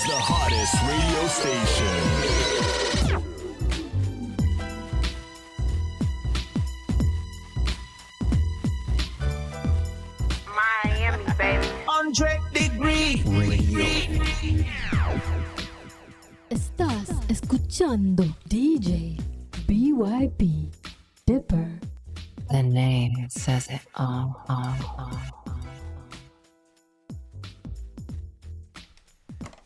the hottest radio station. Miami, baby. 100 Degree Radio. Estás escuchando DJ BYB Dipper. The name says it all.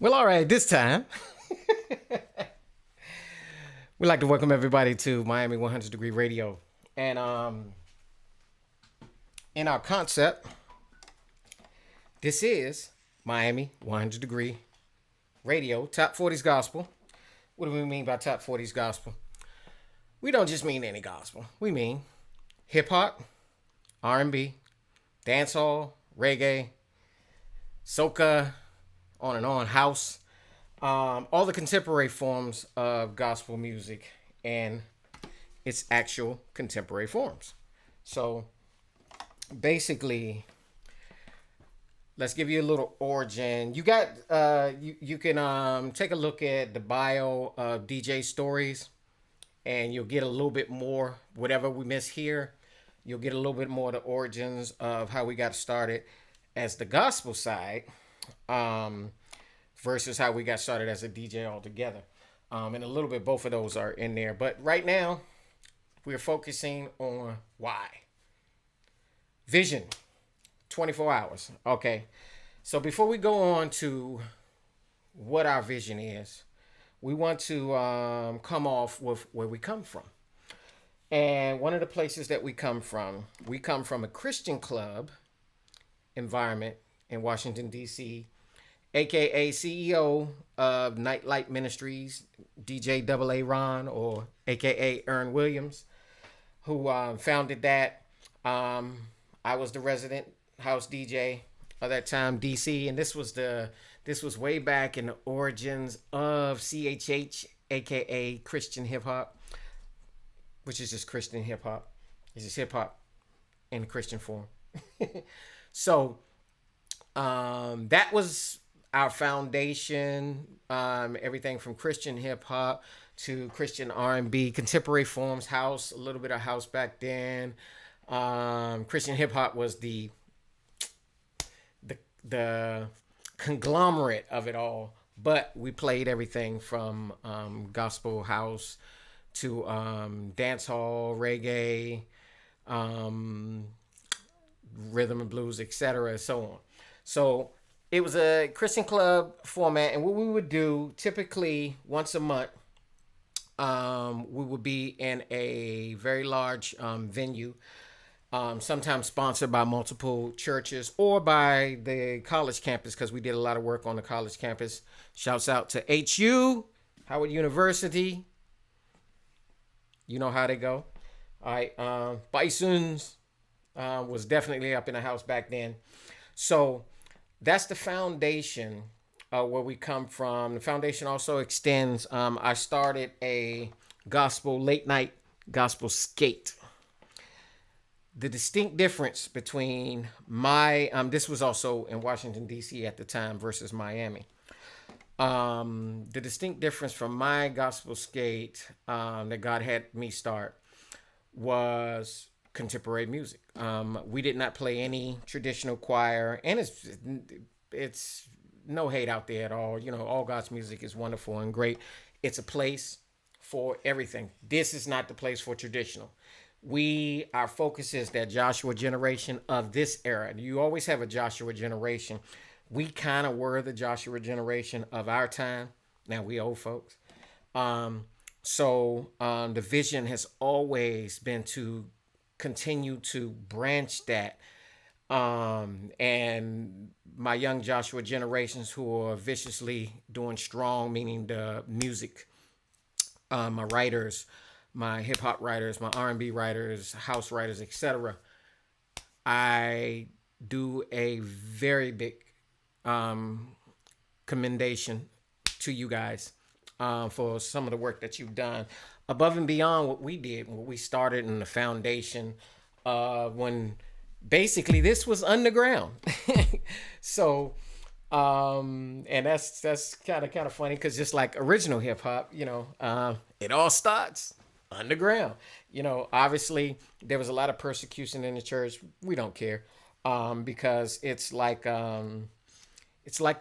Well, all right, this time, we'd like to welcome everybody to Miami 100 Degree Radio. And in our concept, this is Miami 100 Degree Radio, Top 40s Gospel. What do we mean by Top 40s Gospel? We don't just mean any gospel. We mean hip-hop, R&B, dancehall, reggae, soca, on and on, house, all the contemporary forms of gospel music and its actual contemporary forms. So basically, let's give you a little origin. You got you can take a look at the bio of DJ Stories, and you'll get a little bit more. Whatever we miss here, you'll get a little bit more of the origins of how we got started as the gospel side. Versus how we got started as a DJ altogether. And a little bit, both of those are in there. But right now, we're focusing on why. Vision, 24 hours. Okay. So before we go on to what our vision is, we want to come off with where we come from. And one of the places that we come from a Christian club environment in Washington, D.C., aka CEO of Nightlight Ministries, DJ AA Ron, or aka Aaron Williams, who founded that. I was the resident house DJ of that time, DC, and this was way back in the origins of CHH, aka Christian hip hop, which is just Christian hip hop. It's just hip hop in Christian form. So that was our foundation, everything from Christian hip hop to Christian R&B, contemporary forms, house, a little bit of house back then. Christian hip hop was the conglomerate of it all, but we played everything from gospel house to dancehall, reggae, rhythm and blues, etc., so on. So it was a Christian club format, and what we would do typically once a month, we would be in a very large venue, sometimes sponsored by multiple churches or by the college campus, because we did a lot of work on the college campus. Shouts out to HU, Howard University. You know how they go. All right, Bisons was definitely up in the house back then. So that's the foundation where we come from. The foundation also extends. I started a late night gospel skate. The distinct difference between this was also in Washington, D.C. at the time versus Miami. The distinct difference from my gospel skate that God had me start was contemporary music. We did not play any traditional choir, and it's no hate out there at all. You know, all God's music is wonderful and great. It's a place for everything. This is not the place for traditional. Our focus is that Joshua generation of this era. You always have a Joshua generation. We kind of were the Joshua generation of our time. Now we old folks. So the vision has always been to continue to branch that. And my young Joshua generations who are viciously doing strong, meaning the music, my writers, my hip hop writers, my R&B writers, house writers, etc. I do a very big commendation to you guys for some of the work that you've done above and beyond what we did, what we started in the foundation when basically this was underground. So And that's kind of funny because just like original hip hop, it all starts underground. Obviously there was a lot of persecution in the church. We don't care, because it's like the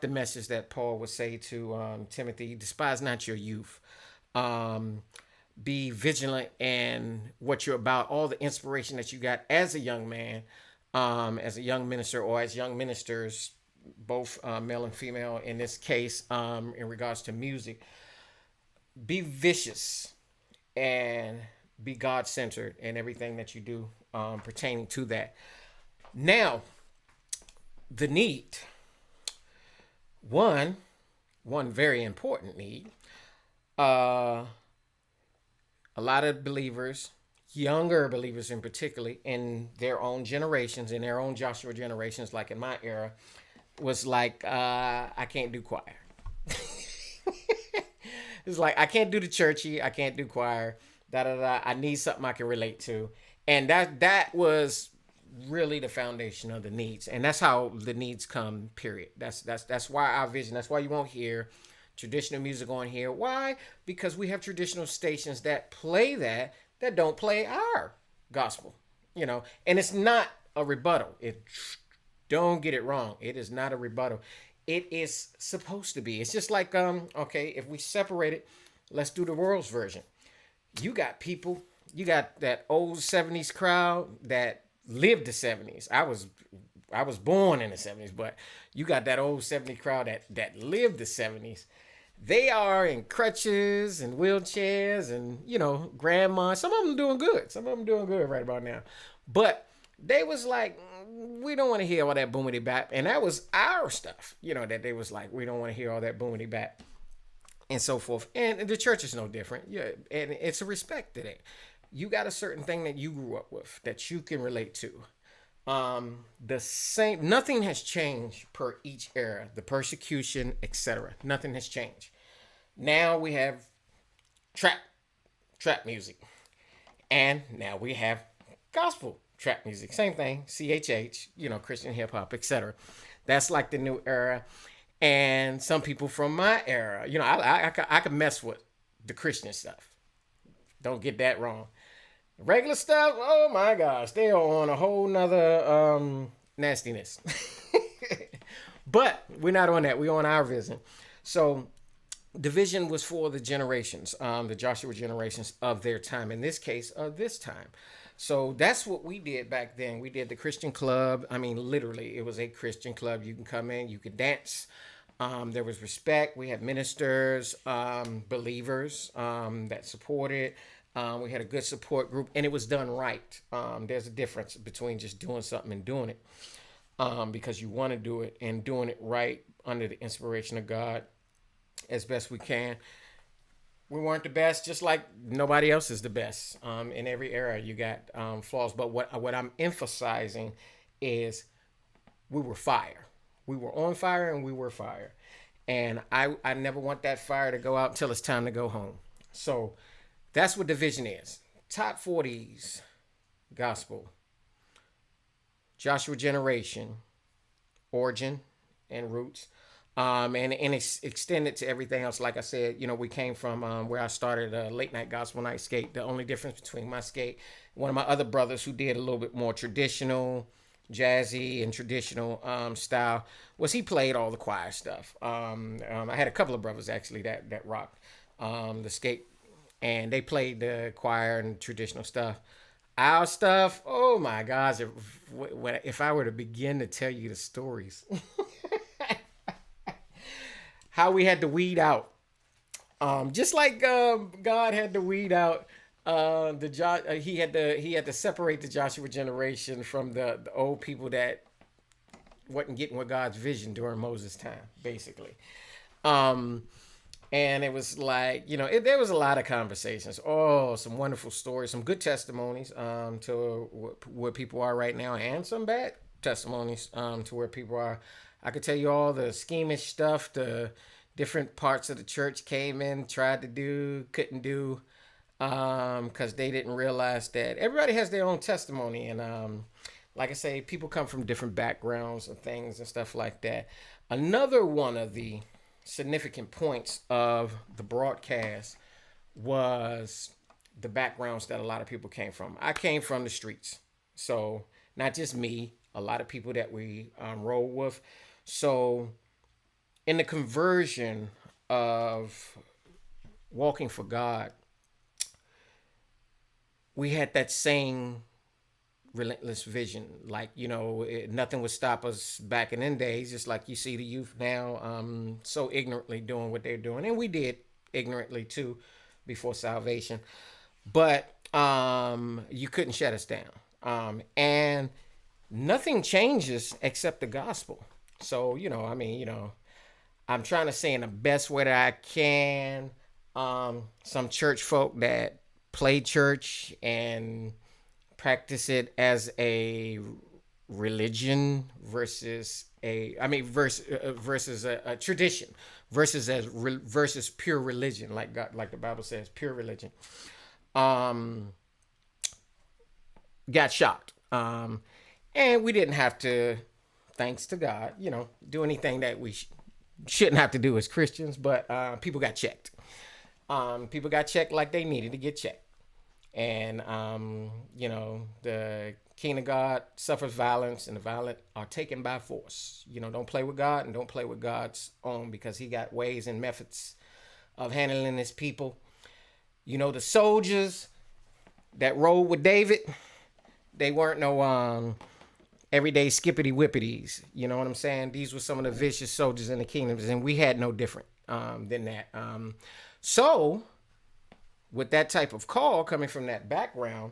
message that Paul would say to Timothy: despise not your youth. Be vigilant in what you're about. All the inspiration that you got as a young man, as a young minister, or as young ministers, both male and female in this case, in regards to music. Be vicious and be God-centered in everything that you do, pertaining to that. Now, the need. One very important need. A lot of believers, younger believers in particular, in their own generations, in their own Joshua generations, like in my era, was like, I can't do choir. It's like, I can't do the churchy, I can't do choir, I need something I can relate to. And that was really the foundation of the needs. And that's how the needs come, period. That's why our vision, that's why you won't hear traditional music on here. Why? Because we have traditional stations that play that don't play our gospel, and it's not a rebuttal. Don't get it wrong. It is not a rebuttal. It is supposed to be. It's just like, okay, if we separate it, let's do the world's version. You got that old 70s crowd that lived the 70s. I was born in the 70s, but you got that old 70s crowd that lived the 70s. They are in crutches and wheelchairs and, grandma. Some of them doing good. Some of them doing good right about now. But they was like, we don't want to hear all that boomity bap. And that was our stuff, that they was like, we don't want to hear all that boomity bap and so forth. And the church is no different. Yeah, and it's a respect to that. You got a certain thing that you grew up with that you can relate to. The same, nothing has changed per each era, the persecution, etc. Nothing has changed. Now we have trap music, and now we have gospel trap music. Same thing, CHH, Christian hip hop, etc. That's like the new era. And some people from my era, I could mess with the Christian stuff. Don't get that wrong. Regular stuff, oh my gosh, they are on a whole nother nastiness. But we're not on that. We're on our vision. So the vision was for the generations, the Joshua generations of their time. In this case, of this time. So that's what we did back then. We did the Christian club. I mean, literally, it was a Christian club. You can come in, you could dance. There was respect. We had ministers, believers that supported. We had a good support group, and it was done right. There's a difference between just doing something and doing it, because you want to do it, and doing it right under the inspiration of God as best we can. We weren't the best, just like nobody else is the best. In every era, you got flaws. But what I'm emphasizing is we were fire. We were on fire, and we were fire. And I never want that fire to go out until it's time to go home. So that's what the vision is. Top 40s, gospel, Joshua generation, origin and roots, and it's extended to everything else. Like I said, we came from where I started a late night gospel night skate. The only difference between my skate, one of my other brothers who did a little bit more traditional, jazzy and traditional style, was he played all the choir stuff. I had a couple of brothers actually that rocked the skate. And they played the choir and traditional stuff. Our stuff, oh my gosh, if I were to begin to tell you the stories. How we had to weed out. Just like God had to weed out he had to separate the Joshua generation from the old people that wasn't getting with God's vision during Moses' time, basically. And it was like, there was a lot of conversations. Oh, some wonderful stories, some good testimonies to where people are right now, and some bad testimonies to where people are. I could tell you all the schemish stuff, the different parts of the church came in, tried to do, couldn't do, because they didn't realize that everybody has their own testimony. And like I say, people come from different backgrounds and things and stuff like that. Another one of the significant points of the broadcast was the backgrounds that a lot of people came from. I came from the streets. So not just me, a lot of people that we roll with. So in the conversion of walking for God, we had that same relentless vision. Like, nothing would stop us back in them days, just like you see the youth now so ignorantly doing what they're doing. And we did ignorantly too before salvation. But you couldn't shut us down. And nothing changes except the gospel. So, I'm trying to say in the best way that I can. Some church folk that play church and practice it as a religion versus a tradition versus pure religion, like God, like the Bible says, pure religion. Got shocked. And we didn't have to, thanks to God, do anything that we shouldn't have to do as Christians, but people got checked. People got checked like they needed to get checked. And, the king of God suffers violence, and the violent are taken by force. Don't play with God, and don't play with God's own, because he got ways and methods of handling his people. The soldiers that rode with David, they weren't no everyday skippity whippities. You know what I'm saying? These were some of the vicious soldiers in the kingdoms, and we had no different than that. So with that type of call coming from that background,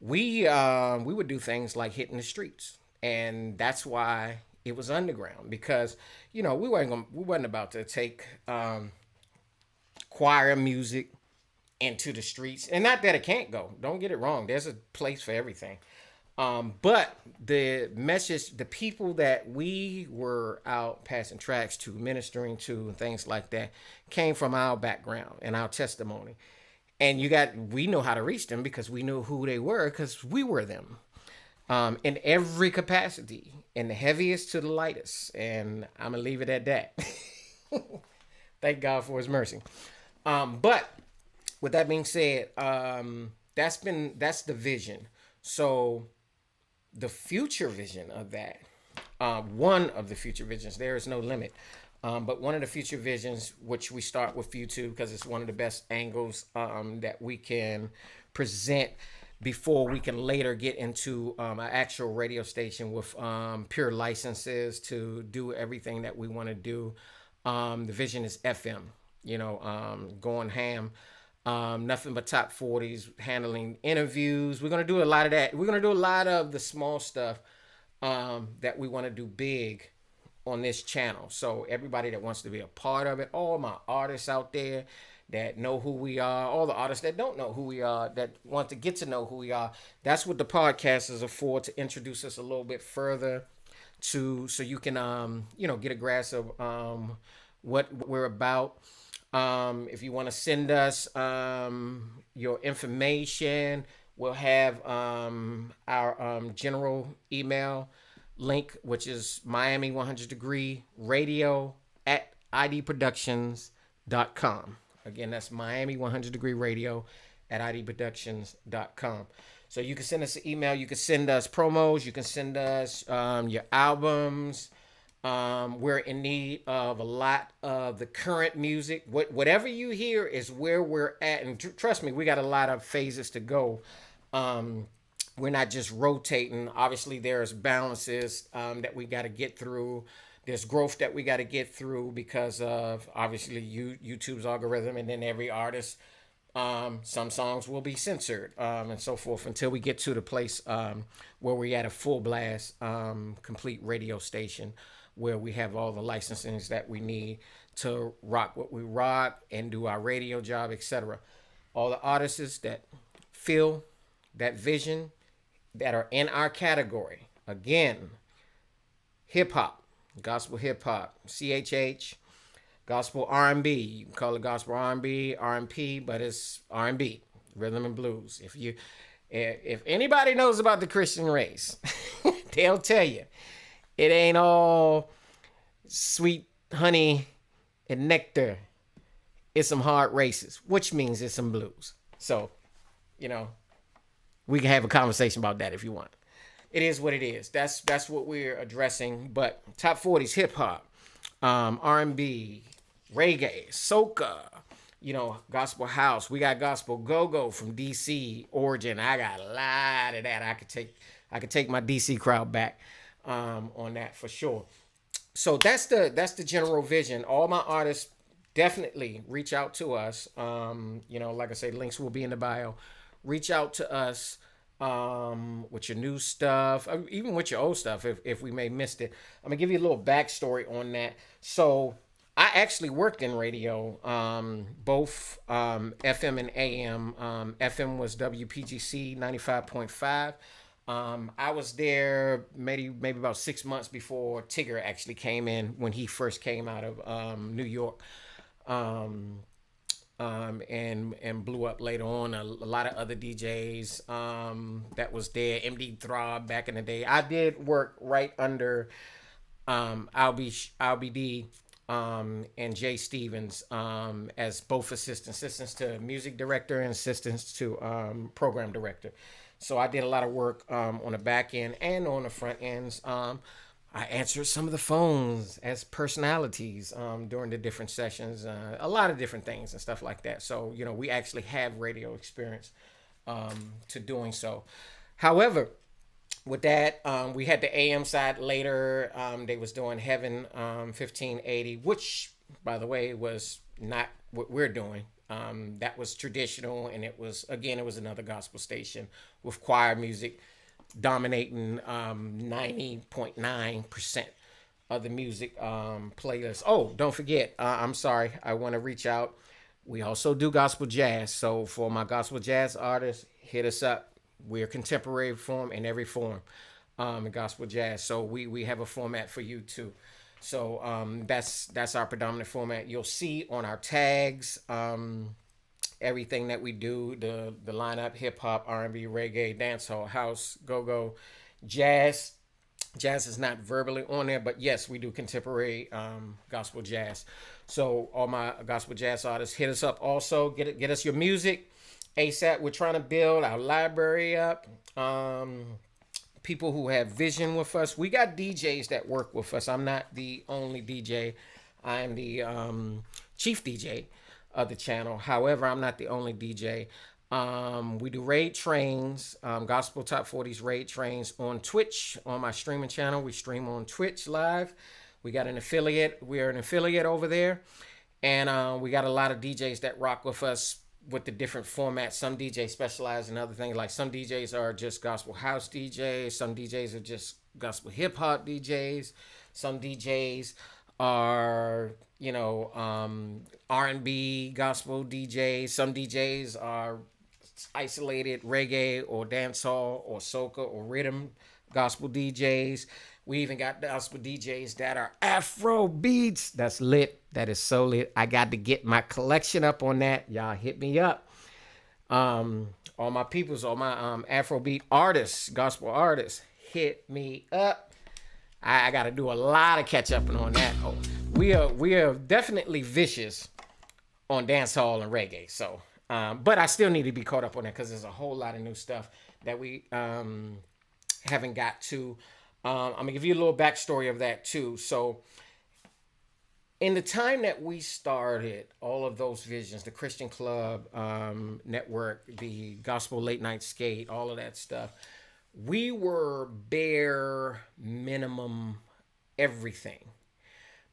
we would do things like hitting the streets, and that's why it was underground, because we wasn't about to take choir music into the streets. And not that it can't go, don't get it wrong, there's a place for everything, but the message, the people that we were out passing tracks to, ministering to, and things like that, came from our background and our testimony. And we know how to reach them because we knew who they were, because we were them, in every capacity, in the heaviest to the lightest. And I'm gonna leave it at that. Thank God for his mercy. But with that being said, that's the vision. So the future vision of that, one of the future visions, there is no limit. But one of the future visions, which we start with YouTube, because it's one of the best angles that we can present before we can later get into an actual radio station with pure licenses to do everything that we want to do. The vision is FM, going ham. Nothing but top 40s, handling interviews. We're going to do a lot of that. We're going to do a lot of the small stuff that we want to do big on this channel. So everybody that wants to be a part of it, all my artists out there that know who we are, all the artists that don't know who we are, that want to get to know who we are, that's what the podcast is for, to introduce us a little bit further so you can get a grasp of what we're about. If you want to send us your information, we'll have our general email link, which is Miami100DegreeRadio at idproductions.com. Again, that's Miami100DegreeRadio at idproductions.com. So you can send us an email, you can send us promos, you can send us your albums. We're in need of a lot of the current music. Whatever you hear is where we're at, and trust me, we got a lot of phases to go. We're not just rotating. Obviously, there's balances that we got to get through. There's growth that we got to get through because of, obviously, YouTube's algorithm, and then every artist, some songs will be censored and so forth, until we get to the place where we're at a full blast, complete radio station, where we have all the licensings that we need to rock what we rock and do our radio job, etc. All the artists that feel that vision, that are in our category, again, hip-hop, gospel hip-hop, CHH, gospel R&B, you can call it gospel R&B, R&P, but it's R&B, rhythm and blues. If anybody knows about the Christian race, they'll tell you it ain't all sweet honey and nectar. It's some hard races, which means it's some blues. So, you know, we can have a conversation about that if you want. It is what it is. That's what we're addressing. But top 40s, hip hop, R&B, reggae, soca, you know, gospel house. We got gospel GoGo from DC origin. I got a lot of that. I could take my DC crowd back on that for sure. So that's the general vision. All my artists definitely reach out to us. You know, like I say, links will be in the bio. Reach out to us with your new stuff, even with your old stuff if we may missed it. I'm gonna give you a little backstory on that. So I actually worked in radio, both FM and AM. FM was WPGC 95.5. I was there maybe about 6 months before Tigger actually came in, when he first came out of New York, and blew up later on. A lot of other DJs that was there. MD Throb back in the day. I did work right under LBD and Jay Stevens as both assistants to music director and assistants to program director. So I did a lot of work on the back end and on the front ends. I answered some of the phones as personalities during the different sessions, a lot of different things and stuff like that. So, you know, we actually have radio experience to doing so. However, with that, we had the AM side later. They was doing Heaven 1580, which, by the way, was not what we're doing. That was traditional, and it was another gospel station with choir music dominating 90.9% of the music playlist. Oh, don't forget, I'm sorry, I want to reach out. We also do gospel jazz. So for my gospel jazz artists, hit us up. We're contemporary form in every form in gospel jazz. So we have a format for you too. So that's our predominant format. You'll see on our tags everything that we do, the lineup: hip hop, R&B, reggae, dancehall, house, go-go, jazz. Jazz is not verbally on there, but yes, we do contemporary gospel jazz. So all my gospel jazz artists, hit us up. Also, get us your music ASAP. We're trying to build our library up. People who have vision with us. We got DJs that work with us. I'm not the only DJ. I am the chief DJ of the channel. However, I'm not the only DJ. We do raid trains, gospel top 40s raid trains on Twitch, on my streaming channel. We stream on Twitch live. We got an affiliate. We are an affiliate over there. And we got a lot of DJs that rock with us with the different formats. Some DJs specialize in other things. Like some DJs are just gospel house DJs. Some DJs are just gospel hip hop DJs. Some DJs are, you know, R&B gospel DJs. Some DJs are isolated reggae or dancehall or soca or rhythm gospel DJs. We even got gospel DJs that are Afro beats. That's lit. That is so lit. I got to get my collection up on that. Y'all hit me up. All my peoples, all my Afrobeat artists, gospel artists, hit me up. I got to do a lot of catch up on that. Oh, we are definitely vicious on dancehall and reggae. So, but I still need to be caught up on that because there's a whole lot of new stuff that we haven't got to. I'm gonna give you a little backstory of that too. So, in the time that we started all of those visions, the Christian Club Network, the Gospel Late Night Skate, all of that stuff, we were bare minimum everything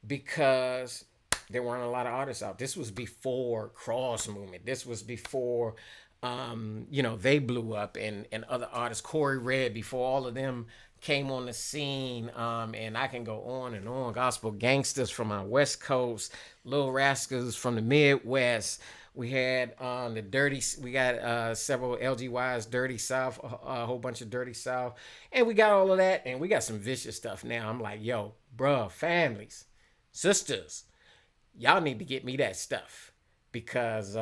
because there weren't a lot of artists out. This was before Cross Movement. This was before, you know, they blew up and other artists, Corey Red, before all of them came on the scene, and I can go on and on. Gospel gangsters from our West Coast, Little Rascals from the Midwest. We had we got several LGYs, Dirty South, a whole bunch of Dirty South, and we got all of that, and we got some vicious stuff now. I'm like, yo, bruh, families, sisters, y'all need to get me that stuff because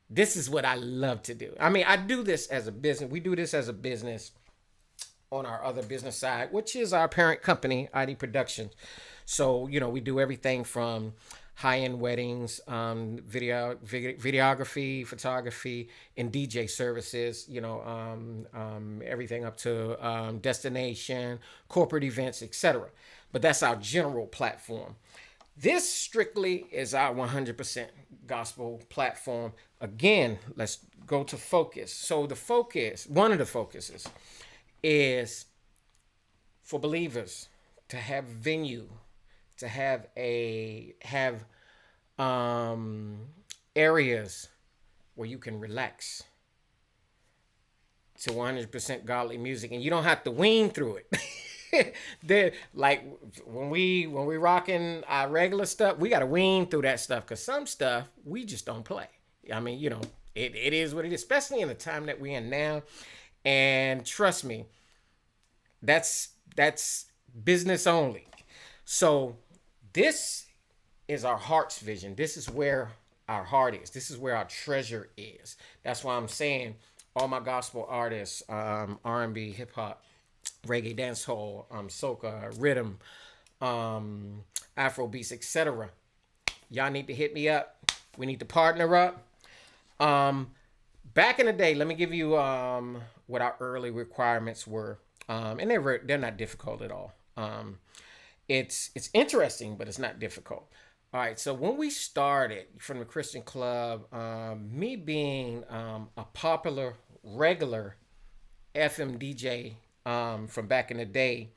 this is what I love to do. I mean, I do this as a business. We do this as a business on our other business side, which is our parent company, ID Productions. So, we do everything from high-end weddings, videography, photography, and DJ services, everything up to destination, corporate events, etc. But that's our general platform. This strictly is our 100% gospel platform. Again, let's go to focus. So one of the focuses is for believers to have venue, to have areas where you can relax to 100% godly music, and you don't have to wean through it. Like when we rocking our regular stuff, we gotta wean through that stuff, because some stuff we just don't play. I mean, it is what it is, especially in the time that we're in now. And trust me, that's business only. So this is our heart's vision. This is where our heart is. This is where our treasure is. That's why I'm saying all my gospel artists, R&B, hip hop, reggae, dancehall, soca, rhythm, Afro beats, etc. Y'all need to hit me up. We need to partner up. Back in the day, let me give you what our early requirements were, and they're not difficult at all. It's interesting, but it's not difficult. All right, so when we started from the Christian Club, me being a popular, regular FM DJ from back in the day,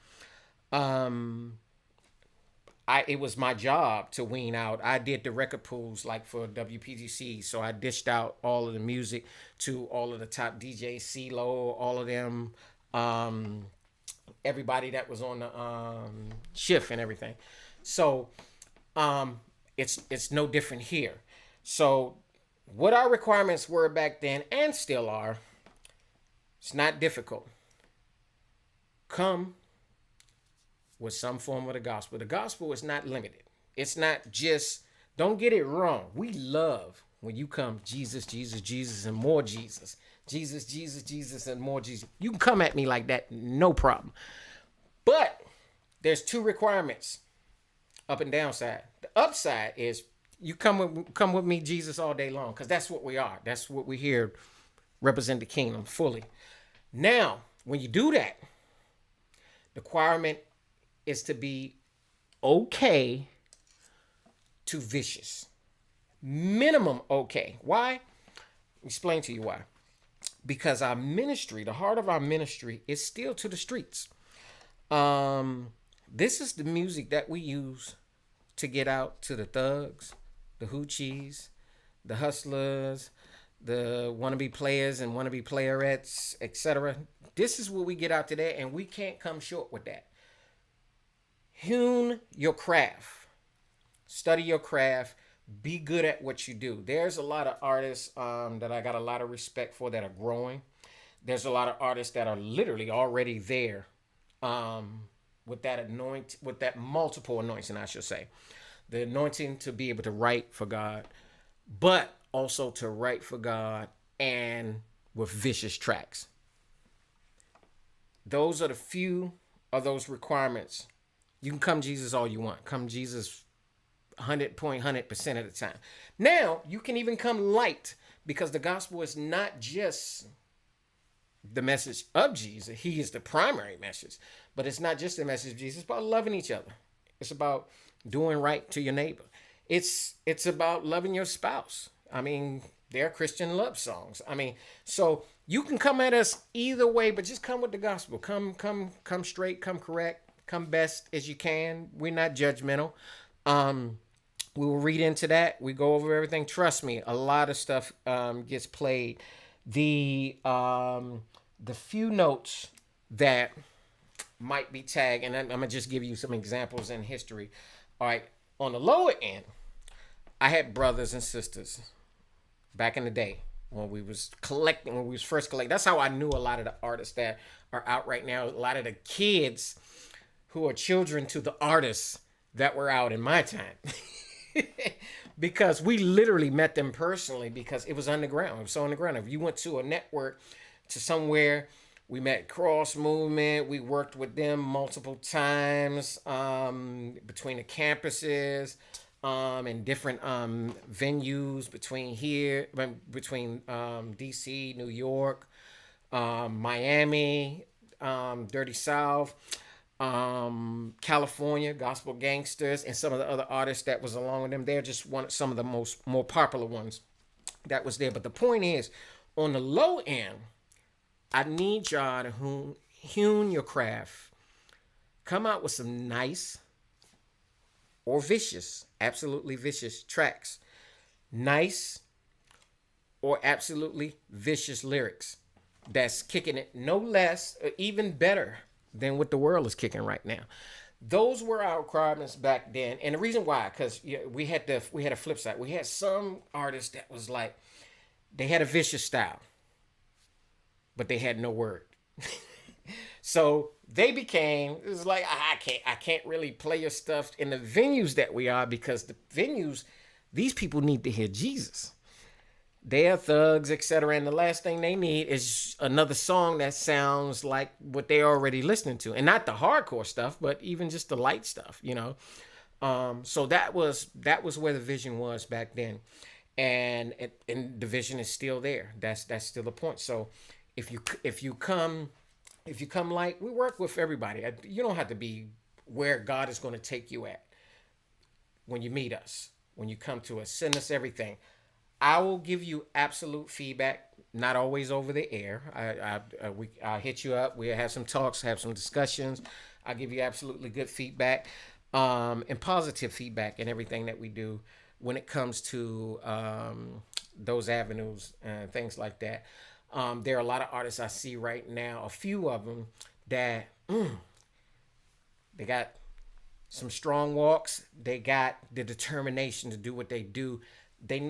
it was my job to wean out. I did the record pools like for WPGC, so I dished out all of the music to all of the top DJs, CeeLo, all of them, everybody that was on the shift and everything. So it's no different here. So what our requirements were back then and still are, it's not difficult. Come with some form of the gospel. The gospel is not limited. It's not just, don't get it wrong. We love when you come Jesus, Jesus, Jesus, and more Jesus. Jesus, Jesus, Jesus, and more Jesus. You can come at me like that, no problem. But there's two requirements, up and downside. The upside is you come with me, Jesus, all day long, because that's what we are. That's what we here represent the kingdom fully. Now, when you do that, the requirement is to be okay to vicious. Minimum okay. Why? Explain to you why. Because our ministry, the heart of our ministry, is still to the streets. This is the music that we use to get out to the thugs, the hoochies, the hustlers, the wannabe players and wannabe playerettes, etc. This is what we get out today, and we can't come short with that. Hone your craft. Study your craft. Be good at what you do. There's a lot of artists that I got a lot of respect for that are growing. There's a lot of artists that are literally already there with that multiple anointing, I should say. The anointing to be able to write for God, but also to write for God and with vicious tracks. Those are the few of those requirements. You can come Jesus all you want. Come Jesus 100% of the time. Now, you can even come light, because the gospel is not just the message of Jesus. He is the primary message. But it's not just the message of Jesus. It's about loving each other. It's about doing right to your neighbor. It's about loving your spouse. I mean, they're Christian love songs. I mean, so you can come at us either way, but just come with the gospel. Come straight, come correct, come best as you can. We're not judgmental. We will read into that. We go over everything. Trust me, a lot of stuff gets played. The few notes that might be tagged, and I'm gonna just give you some examples in history. All right, on the lower end, I had brothers and sisters back in the day when we was first collecting. That's how I knew a lot of the artists that are out right now. A lot of the kids who are children to the artists that were out in my time. Because we literally met them personally, because it was underground. It was so underground. If you went to a network, to somewhere, We met Cross Movement. We worked with them multiple times between the campuses and different venues between DC, New York, Miami, Dirty South, California, Gospel Gangsters, and some of the other artists that was along with them. They're just some of the more popular ones that was there. But the point is, on the low end, I need y'all to hone your craft. Come out with some nice or vicious, absolutely vicious tracks. Nice or absolutely vicious lyrics that's kicking it no less or even better than what the world is kicking right now. Those were our requirements back then. And the reason why, because we had a flip side. We had some artists that was like, they had a vicious style, but they had no word. So they became, it was like, I can't really play your stuff in the venues that we are, because the venues, these people need to hear Jesus. They are thugs, etc. And the last thing they need is another song that sounds like what they're already listening to. And not the hardcore stuff, but even just the light stuff, you know. So that was where the vision was back then. And the vision is still there. That's still the point. So if you come light, we work with everybody. You don't have to be where God is going to take you at when you meet us, when you come to us. Send us everything. I will give you absolute feedback, not always over the air. I'll hit you up. We'll have some talks, have some discussions. I'll give you absolutely good feedback and positive feedback in everything that we do when it comes to those avenues and things like that. There are a lot of artists I see right now, a few of them that they got some strong walks. They got the determination to do what they do.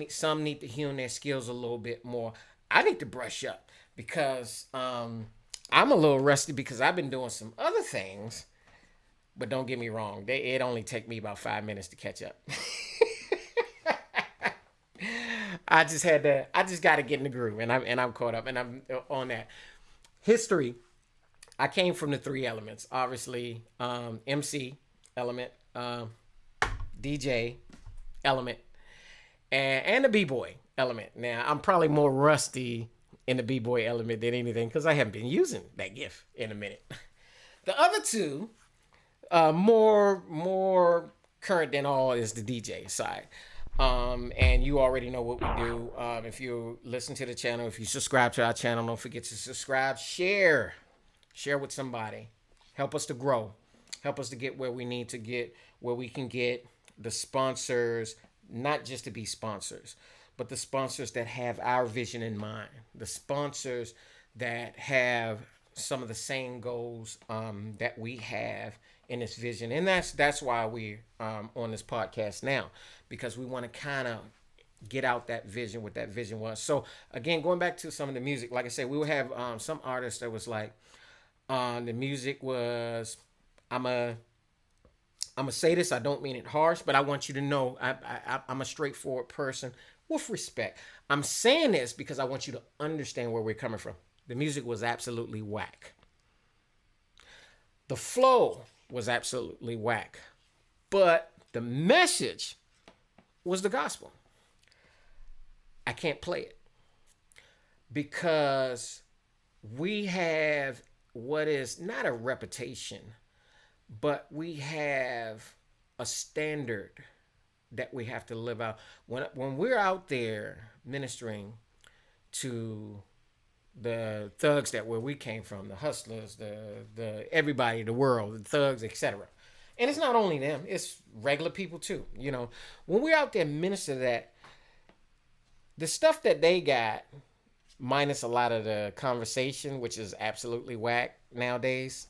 Some need to hone their skills a little bit more. I need to brush up because I'm a little rusty because I've been doing some other things. But don't get me wrong, it only take me about 5 minutes to catch up. I just got to get in the groove, and I'm caught up, and I'm on that. History, I came from the three elements, obviously, MC element, DJ element, and the b-boy element. Now, I'm probably more rusty in the b-boy element than anything because I haven't been using that gift in a minute. The other two, more current than all, is the DJ side. And you already know what we do. If you listen to the channel, if you subscribe to our channel, don't forget to subscribe, share with somebody, help us to grow, help us to get where we need to get, where we can get the sponsors, not just to be sponsors, but the sponsors that have our vision in mind, the sponsors that have some of the same goals that we have in this vision. And that's why we're on this podcast now, because we want to kind of get out that vision, what that vision was. So again, going back to some of the music, like I said, we would have some artists that was like, the music was, I'm a say this, I don't mean it harsh, but I want you to know I'm a straightforward person with respect. I'm saying this because I want you to understand where we're coming from. The music was absolutely whack. The flow was absolutely whack. But the message was the gospel. I can't play it because we have what is not a reputation, but we have a standard that we have to live out. When we're out there ministering to the thugs where we came from, the hustlers, the everybody, the world, the thugs, etc. And it's not only them, it's regular people too. You know, when we're out there minister that, the stuff that they got, minus a lot of the conversation, which is absolutely whack nowadays.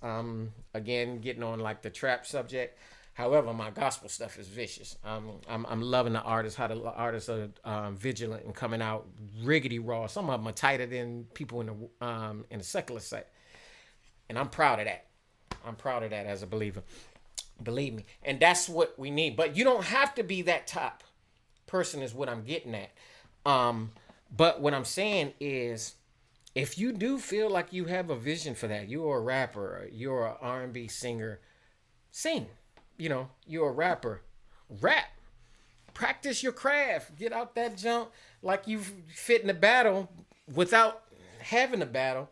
Again, getting on like the trap subject. However, my gospel stuff is vicious. I'm loving the artists, how the artists are vigilant and coming out riggedy raw. Some of them are tighter than people in the secular side, and I'm proud of that. I'm proud of that as a believer. Believe me, and that's what we need. But you don't have to be that top person, is what I'm getting at. But what I'm saying is, if you do feel like you have a vision for that, you're a rapper, you're an R&B singer, sing. You're a rapper, rap. Practice your craft. Get out that junk like you fit in a battle without having a battle,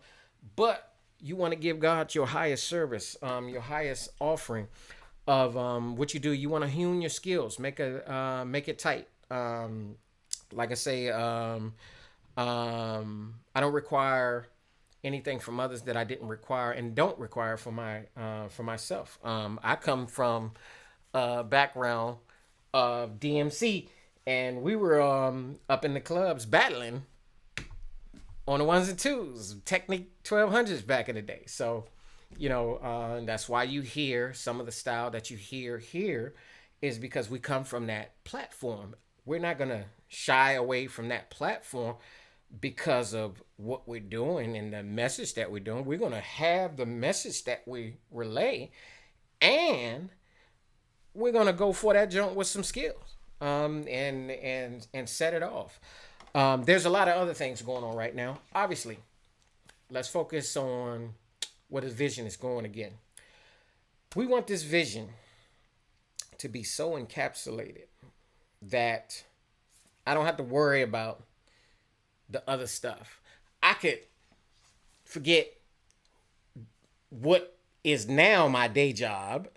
but you want to give God your highest service, your highest offering of what you do. You want to hone your skills, make it tight. Like I say, I don't require anything from others that I didn't require and don't require for myself. I come from a background of DMC, and we were up in the clubs battling on the ones and twos, Technique 1200s back in the day. So, that's why you hear some of the style that you hear here is because we come from that platform. We're not going to shy away from that platform because of what we're doing and the message that we're doing. We're going to have the message that we relay, and we're going to go for that jump with some skills, and set it off. There's a lot of other things going on right now. Obviously, let's focus on what his vision is going again. We want this vision to be so encapsulated that I don't have to worry about the other stuff. I could forget what is now my day job,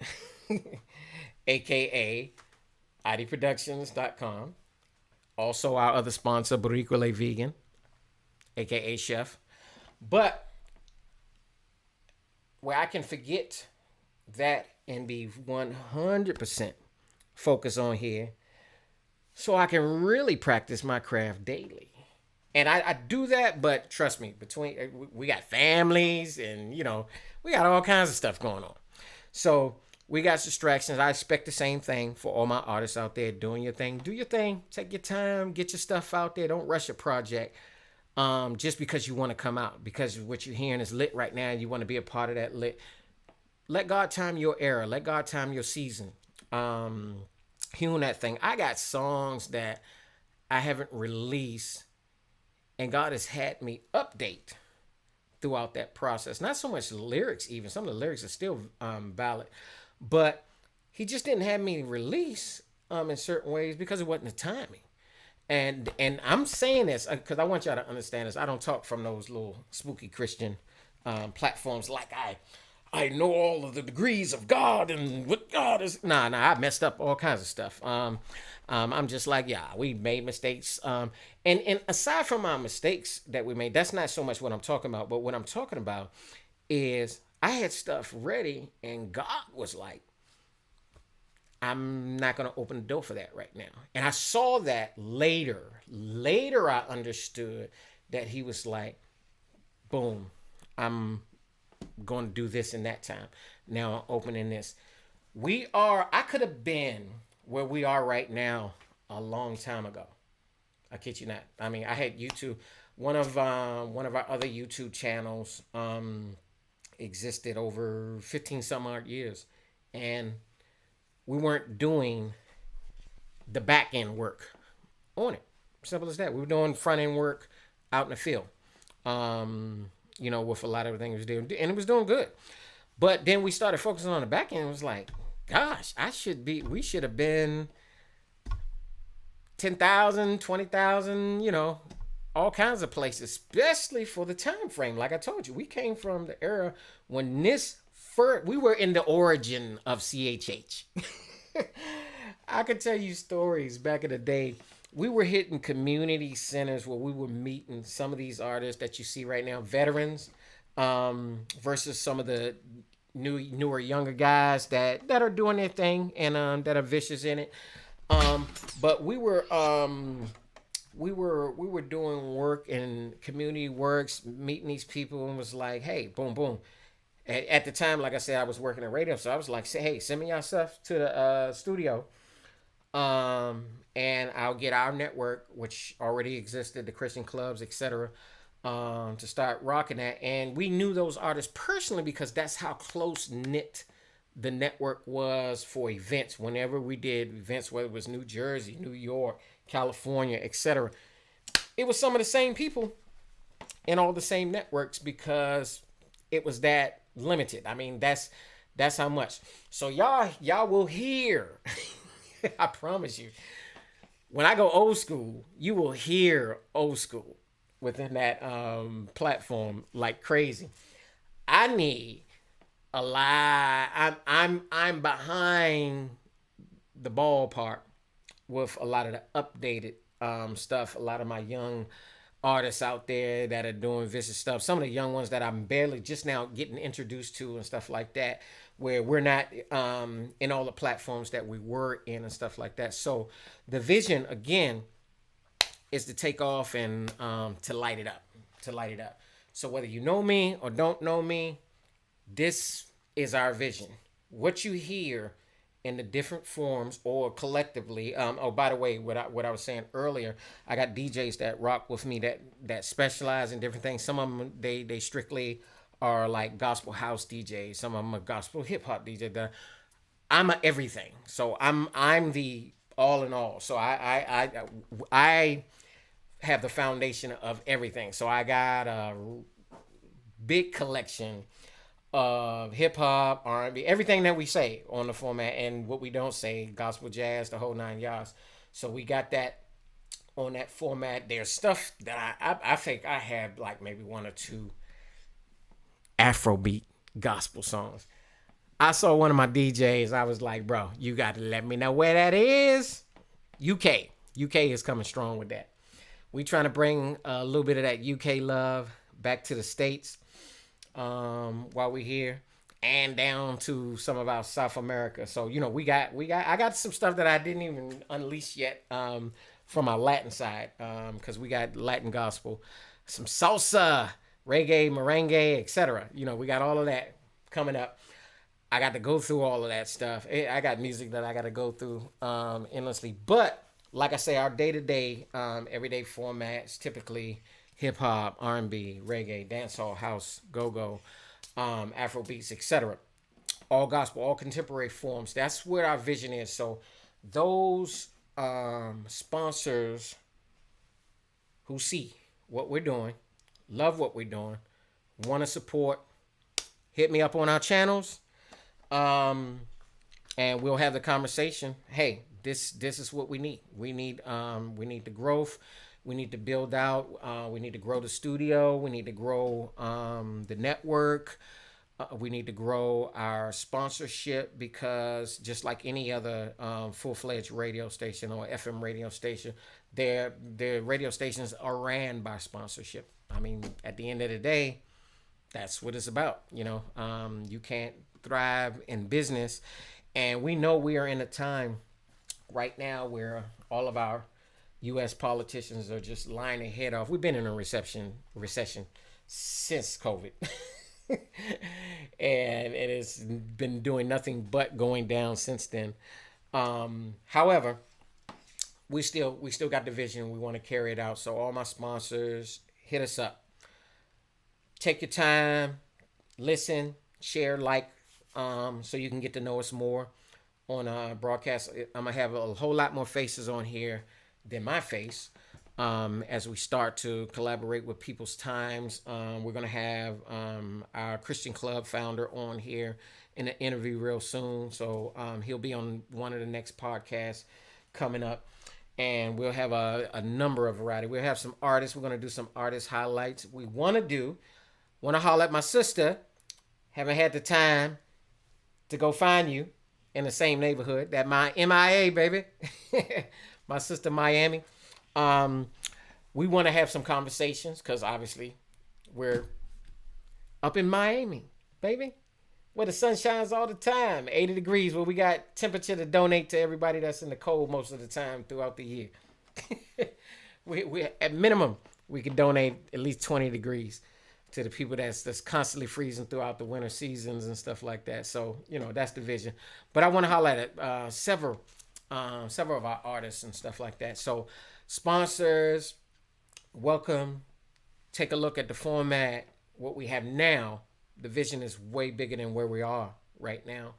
aka IDProductions.com. Also our other sponsor, Boricua Vegan, aka Chef. But where I can forget that and be 100% focused on here so I can really practice my craft daily. And I do that, but trust me, we got families and, we got all kinds of stuff going on. So we got distractions. I expect the same thing for all my artists out there doing your thing. Do your thing. Take your time. Get your stuff out there. Don't rush a project just because you want to come out. Because what you're hearing is lit right now. You want to be a part of that lit. Let God time your era. Let God time your season. Hearing that thing. I got songs that I haven't released, and God has had me update throughout that process. Not so much the lyrics even. Some of the lyrics are still valid. But he just didn't have me release in certain ways because it wasn't the timing. And I'm saying this because I want y'all to understand this. I don't talk from those little spooky Christian platforms like I know all of the degrees of God and what God is. Nah, I messed up all kinds of stuff. I'm just like, yeah, we made mistakes. And aside from our mistakes that we made, that's not so much what I'm talking about. But what I'm talking about is I had stuff ready, and God was like, I'm not going to open the door for that right now. And I saw that later. Later, I understood that he was like, boom, I'm going to do this in that time. Now I'm opening this. I could have been where we are right now a long time ago. I kid you not. I mean, I had YouTube. One of our other YouTube channels existed over 15 some odd years, and we weren't doing the back end work on it. Simple as that. We were doing front end work out in the field, with a lot of things we did, and it was doing good. But then we started focusing on the back end. It was like, gosh, we should have been 10,000, 20,000, all kinds of places, especially for the time frame. Like I told you, we came from the era when we were in the origin of CHH. I could tell you stories back in the day. We were hitting community centers where we were meeting some of these artists that you see right now, veterans, versus some of the newer, younger guys that are doing their thing and that are vicious in it. But we were doing work in community works, meeting these people, and was like, hey, boom, boom. At the time, like I said, I was working in radio, so I was like, hey, send me your stuff to the studio, and I'll get our network, which already existed, the Christian clubs, etc., to start rocking that. And we knew those artists personally because that's how close knit the network was for events. Whenever we did events, whether it was New Jersey, New York, California, etc., it was some of the same people in all the same networks because it was that limited. I mean, that's how much. So y'all will hear. I promise you. When I go old school, you will hear old school within that platform like crazy. I need a lot. I'm behind the ballpark with a lot of the updated stuff. A lot of my young artists out there that are doing vicious stuff. Some of the young ones that I'm barely just now getting introduced to and stuff like that, where we're not in all the platforms that we were in and stuff like that. So the vision again is to take off and to light it up. So whether you know me or don't know me, this is our vision. What you hear in the different forms or collectively. Oh, by the way, what I was saying earlier, I got DJs that rock with me that specialize in different things. Some of them they strictly are like gospel house DJs. Some of them are gospel hip hop DJ. I'm a everything. So I'm the all in all. So I have the foundation of everything. So I got a big collection of hip hop, R&B, everything that we say on the format, and what we don't say, gospel, jazz, the whole 9 yards. So we got that on that format. There's stuff that I think I have like maybe 1 or 2 Afrobeat gospel songs. I saw one of my DJs. I was like, bro, you got to let me know where that is. UK is coming strong with that. We trying to bring a little bit of that UK love back to the States while we're here, and down to some of our South America. So, you know, I got some stuff that I didn't even unleash yet from our Latin side, because we got Latin gospel, some salsa, reggae, merengue, etc. You know, we got all of that coming up. I got to go through all of that stuff. I got music that I got to go through endlessly. But like I say, our day-to-day, everyday formats, typically hip-hop, R&B, reggae, dancehall, house, go-go, Afrobeats, etc. All gospel, all contemporary forms. That's where our vision is. So those sponsors who see what we're doing, love what we're doing, want to support, hit me up on our channels, and we'll have the conversation. Hey, this is what we need. We need the growth. We need to build out. We need to grow the studio. We need to grow the network. We need to grow our sponsorship, because just like any other full-fledged radio station or FM radio station, their radio stations are ran by sponsorship. I mean, at the end of the day, that's what it's about. You know, you can't thrive in business, and we know we are in a time right now where all of our U.S. politicians are just lying their head off. We've been in a recession since COVID. And it has been doing nothing but going down since then. However, we still got the vision. We want to carry it out. So all my sponsors, hit us up. Take your time, listen, share, like, so you can get to know us more on a broadcast. I'm gonna have a whole lot more faces on here than my face. As we start to collaborate with people's times, we're going to have our Christian Club founder on here in an interview real soon. So he'll be on one of the next podcasts coming up. And we'll have a number of variety. We'll have some artists. We're going to do some artist highlights. We want to holler at my sister. Haven't had the time to go find you in the same neighborhood. That my MIA, baby. My sister Miami. We want to have some conversations, because obviously we're up in Miami, baby, where the sun shines all the time, 80 degrees, where we got temperature to donate to everybody that's in the cold most of the time throughout the year. we at minimum, we can donate at least 20 degrees to the people that's constantly freezing throughout the winter seasons and stuff like that. So, you know, that's the vision. But I want to highlight it, several of our artists and stuff like that. So sponsors, welcome. Take a look at the format, what we have now. The vision is way bigger than where we are right now.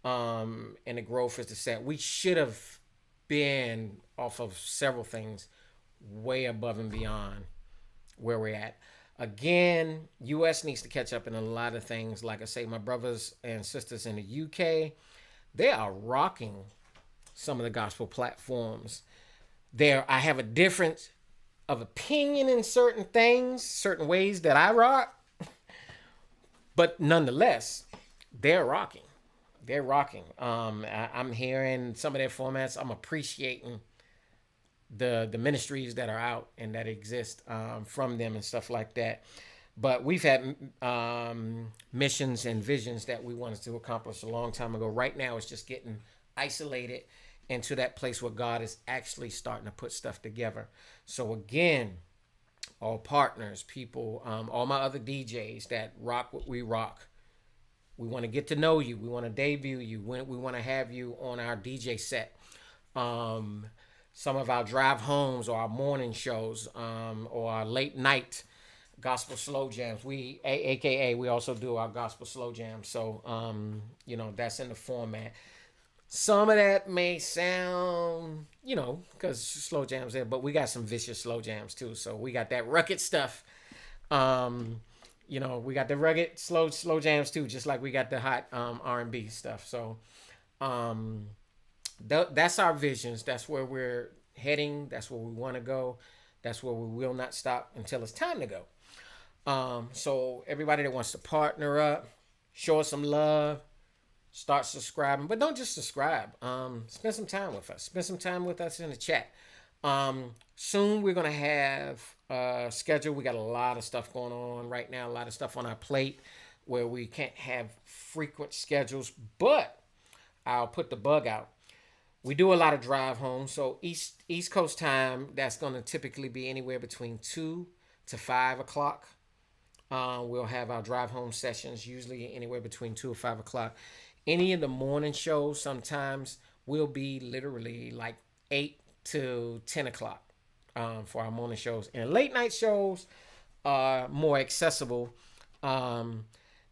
And the growth is the set. We should have been off of several things way above and beyond where we're at. Again, U.S. needs to catch up in a lot of things. Like I say, my brothers and sisters in the U.K., they are rocking some of the gospel platforms. I have a difference of opinion in certain things, certain ways that I rock, but nonetheless, they're rocking. They're rocking. I'm hearing some of their formats. I'm appreciating the ministries that are out and that exist from them and stuff like that. But we've had missions and visions that we wanted to accomplish a long time ago. Right now, it's just getting isolated into that place where God is actually starting to put stuff together. So again, all partners, people, all my other DJs that rock what we rock, we want to get to know you. We want to debut you. We want to have you on our DJ set. Some of our drive homes or our morning shows or our late night gospel slow jams. AKA, we also do our gospel slow jams. So, that's in the format. Some of that may sound, because slow jams there, but we got some vicious slow jams too. So we got that rugged stuff. We got the rugged slow jams too, just like we got the hot R&B stuff. So, that's our visions. That's where we're heading. That's where we want to go. That's where we will not stop until it's time to go. So everybody that wants to partner up, show us some love, start subscribing. But don't just subscribe. Spend some time with us. Spend some time with us in the chat. Soon we're going to have a schedule. We got a lot of stuff going on right now. A lot of stuff on our plate where we can't have frequent schedules. But I'll put the bug out. We do a lot of drive home. So East Coast time, that's going to typically be anywhere between 2 to 5 o'clock. We'll have our drive home sessions, usually anywhere between 2 or 5 o'clock. Any of the morning shows sometimes will be literally like 8 to 10 o'clock for our morning shows. And late night shows are more accessible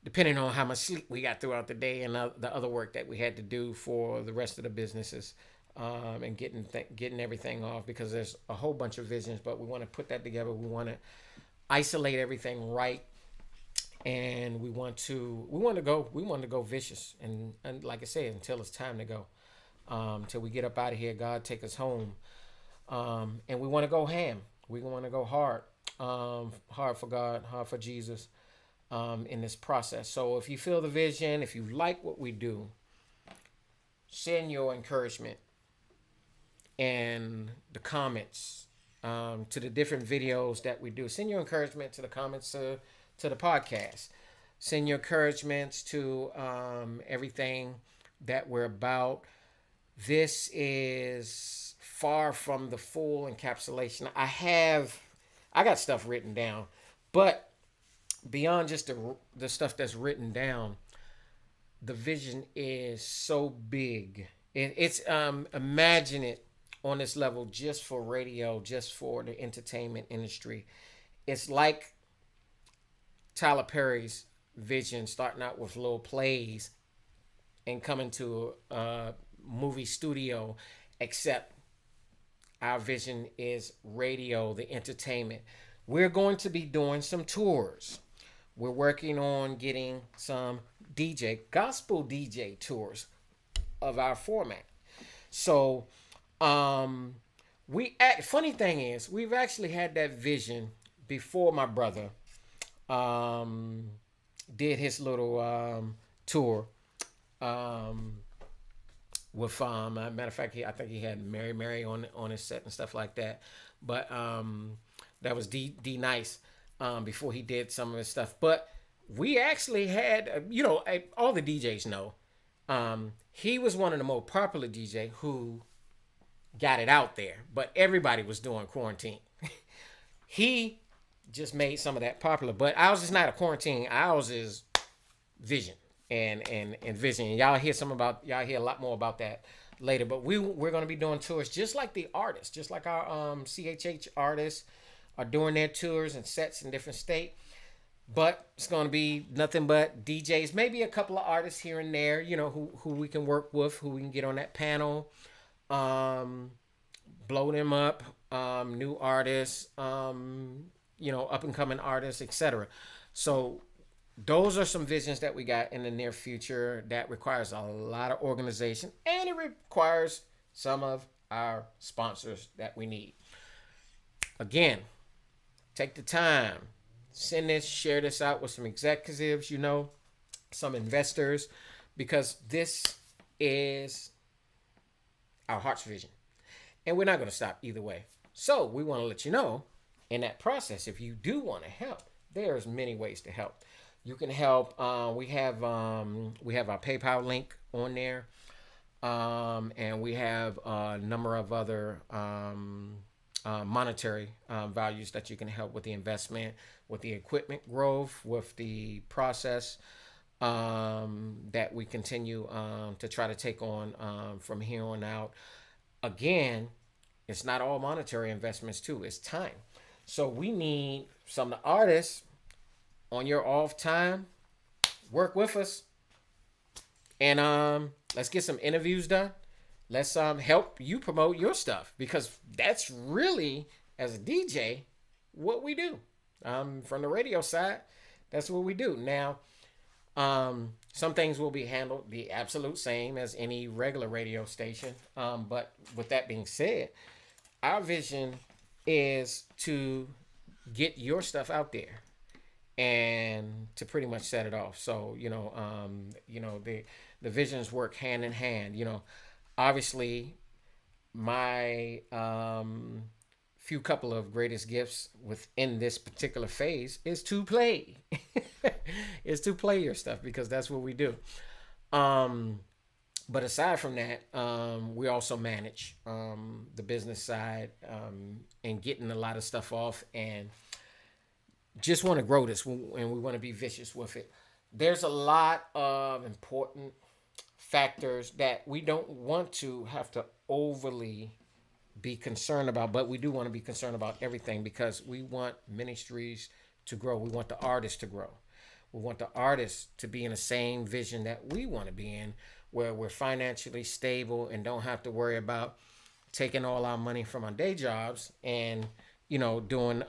depending on how much sleep we got throughout the day and the other work that we had to do for the rest of the businesses and getting everything off, because there's a whole bunch of visions, but we want to put that together. We want to isolate everything right, and we want to go vicious and like I said, until it's time to go, till we get up out of here. God take us home, and we want to go ham. We want to go hard for God, hard for Jesus. In this process. So if you feel the vision, if you like what we do, send your encouragement and the comments to the different videos that we do. Send your encouragement to the comments to the podcast. Send your encouragements to everything that we're about. This is far from the full encapsulation. I got stuff written down, but beyond just the stuff that's written down, the vision is so big. It's imagine it on this level just for radio, just for the entertainment industry. It's like Tyler Perry's vision, starting out with little plays and coming to a movie studio, except our vision is radio, the entertainment. We're going to be doing some tours. We're working on getting some gospel DJ tours of our format. So, funny thing is, we've actually had that vision before my brother did his little tour with matter of fact, I think he had Mary on his set and stuff like that. But that was D Nice. Before he did some of his stuff. But we actually had, all the DJs know, he was one of the more popular DJ who got it out there, but everybody was doing quarantine. He just made some of that popular, but ours is not a quarantine. Ours is vision and vision. And y'all hear a lot more about that later, but we're going to be doing tours just like the artists, just like our CHH artists are doing their tours and sets in different states. But it's going to be nothing but DJs, maybe a couple of artists here and there, who we can work with, who we can get on that panel, blow them up, new artists, up and coming artists, etc. So those are some visions that we got in the near future that requires a lot of organization, and it requires some of our sponsors that we need. Again, take the time, share this out with some executives, some investors, because this is our heart's vision. And we're not going to stop either way. So we want to let you know in that process, if you do want to help, there's many ways to help. You can help. We have our PayPal link on there. And we have a number of other monetary values that you can help with the investment, with the equipment growth, with the process that we continue to try to take on from here on out. Again, it's not all monetary investments too. It's time. So we need some of the artists on your off time, work with us, and let's get some interviews done. Let's help you promote your stuff, because that's really, as a DJ, what we do. From the radio side, that's what we do. Now, some things will be handled the absolute same as any regular radio station. But with that being said, our vision is to get your stuff out there and to pretty much set it off. So, the visions work hand in hand. Obviously, my few couple of greatest gifts within this particular phase is to play. Is to play your stuff, because that's what we do. But aside from that, we also manage the business side and getting a lot of stuff off, and just want to grow this, and we want to be vicious with it. There's a lot of important factors that we don't want to have to overly be concerned about, but we do want to be concerned about everything, because we want ministries to grow. We want the artists to grow. We want the artists to be in the same vision that we want to be in, where we're financially stable and don't have to worry about taking all our money from our day jobs and doing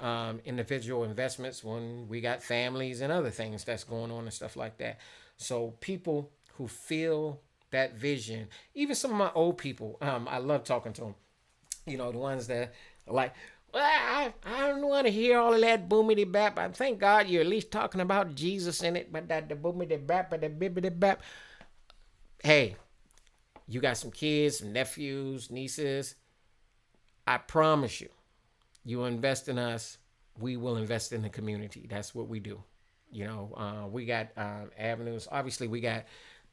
individual investments when we got families and other things that's going on and stuff like that. So people who feel that vision, even some of my old people, I love talking to them. The ones that are like, well, I don't want to hear all of that boomity bap. I thank God you're at least talking about Jesus in it, but that the boomity bap and the bibbity bap. Hey, you got some kids, some nephews, nieces. I promise you, you invest in us, we will invest in the community. That's what we do. We got avenues. Obviously, we got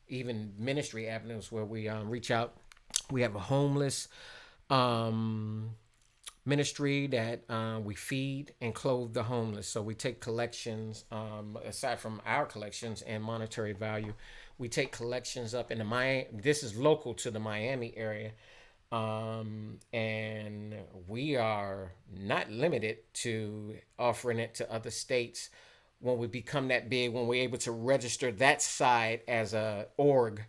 even ministry avenues where we reach out. We have a homeless ministry that we feed and clothe the homeless. So we take collections, aside from our collections and monetary value, we take collections up in the Miami. This is local to the Miami area. And we are not limited to offering it to other states when we become that big, when we're able to register that side as a org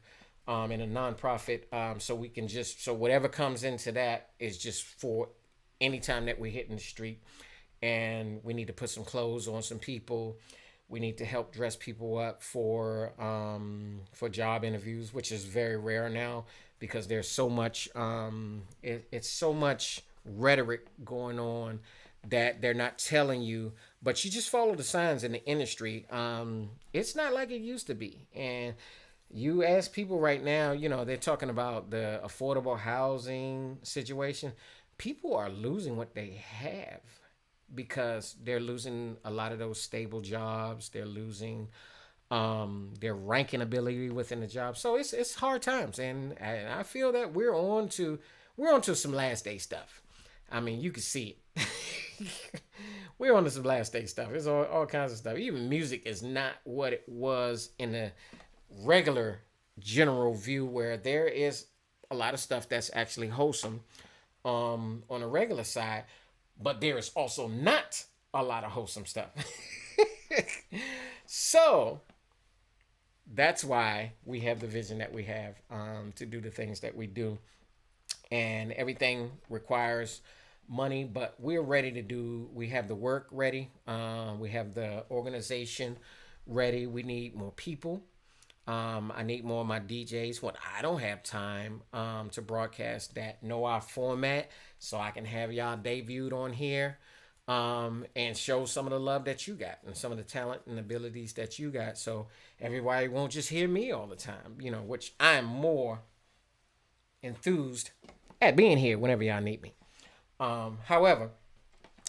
and a nonprofit. So we can so whatever comes into that is just for any time that we hit in the street, and we need to put some clothes on some people. We need to help dress people up for job interviews, which is very rare now, because there's so much it's so much rhetoric going on that they're not telling you, but you just follow the signs in the industry. It's not like it used to be. And you ask people right now, they're talking about the affordable housing situation. People are losing what they have because they're losing a lot of those stable jobs. They're losing their ranking ability within the job. So it's hard times, and I feel that we're on to some last day stuff. I mean, you can see it. We're on to some last day stuff. It's all kinds of stuff. Even music is not what it was in the regular general view, where there is a lot of stuff that's actually wholesome on a regular side, but there is also not a lot of wholesome stuff. So that's why we have the vision that we have to do the things that we do. And everything requires money, but we're ready to do. We have the work ready. We have the organization ready. We need more people. I need more of my DJs when I don't have time to broadcast that know our format, so I can have y'all debuted on here and show some of the love that you got and some of the talent and abilities that you got. So everybody won't just hear me all the time, which I'm more enthused at being here whenever y'all need me. However,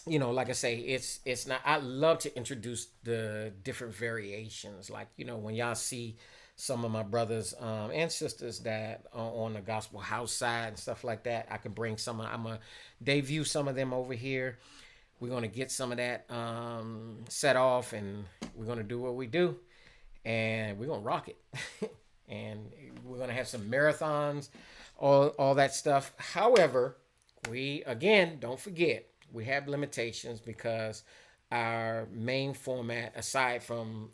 like I say, it's not. I love to introduce the different variations. Like when y'all see some of my brothers and sisters that are on the gospel house side and stuff like that, I can bring some. I'm gonna debut some of them over here. We're gonna get some of that set off, and we're gonna do what we do, and we're gonna rock it. And we're gonna have some marathons, all that stuff. However, we again don't forget we have limitations because our main format, aside from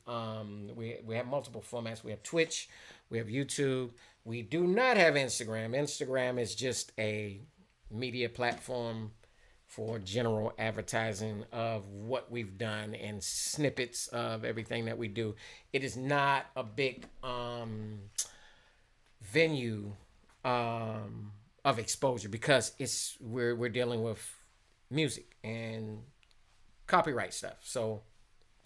we have multiple formats. We have Twitch, we have YouTube. We do not have Instagram. Instagram is just a media platform for general advertising of what we've done and snippets of everything that we do. It is not a big venue of exposure because we're dealing with music and copyright stuff. So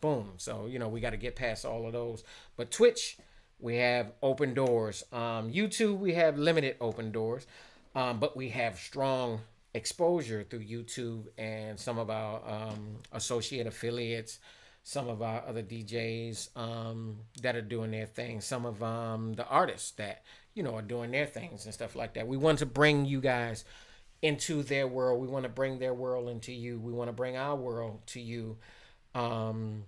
boom. So we got to get past all of those. But Twitch, we have open doors. YouTube, we have limited open doors, but we have strong exposure through YouTube and some of our associate affiliates, some of our other DJs that are doing their thing, some of the artists that are doing their things and stuff like that. We want to bring you guys into their world. We want to bring their world into you. We want to bring our world to you, and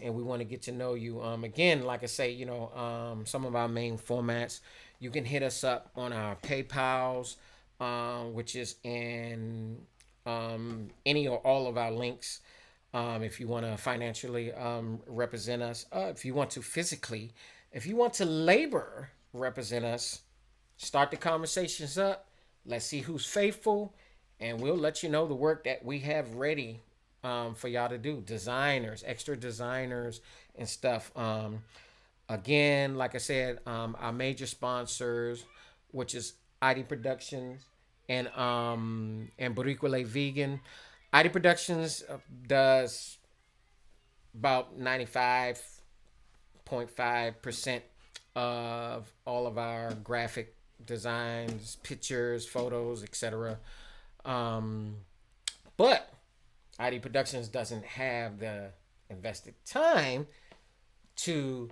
we want to get to know you. Again, like I say, some of our main formats. You can hit us up on our PayPal's, which is in any or all of our links. If you want to financially represent us, if you want to physically, if you want to labor represent us, start the conversations up. Let's see who's faithful, and we'll let you know the work that we have ready for y'all to do. Designers, extra designers and stuff. Again, like I said, our major sponsors, which is ID Productions and Boricua Vegan. ID Productions does about 95.5% of all of our graphic designs, pictures, photos, etc. But ID Productions doesn't have the invested time to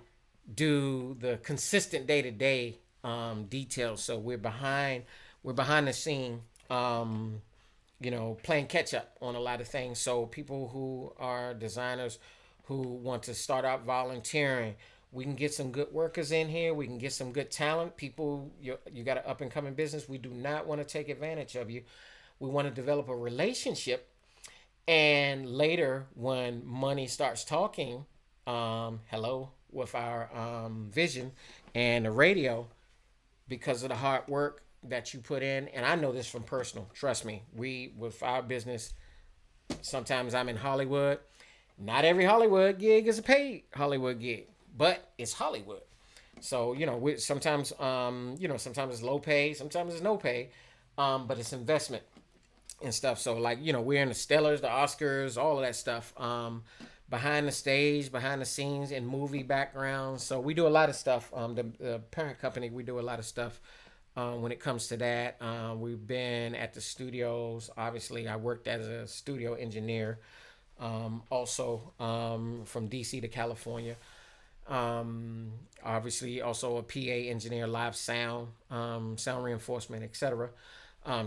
do the consistent day-to-day details. So we're behind the scene, playing catch up on a lot of things. So people who are designers who want to start out volunteering, we can get some good workers in here. We can get some good talent. People, you got an up and coming business. We do not want to take advantage of you. We want to develop a relationship. And later, when money starts talking, with our vision and the radio, because of the hard work that you put in, and I know this from personal, trust me, with our business, sometimes I'm in Hollywood. Not every Hollywood gig is a paid Hollywood gig, but it's Hollywood. So, sometimes it's low pay, sometimes it's no pay, but it's investment and stuff. So we're in the Stellars, the Oscars, all of that stuff, behind the stage, behind the scenes, in movie backgrounds. So we do a lot of stuff. The parent company, we do a lot of stuff when it comes to that. We've been at the studios. Obviously, I worked as a studio engineer, also from DC to California. Obviously, also a PA engineer, live sound, sound reinforcement, etc.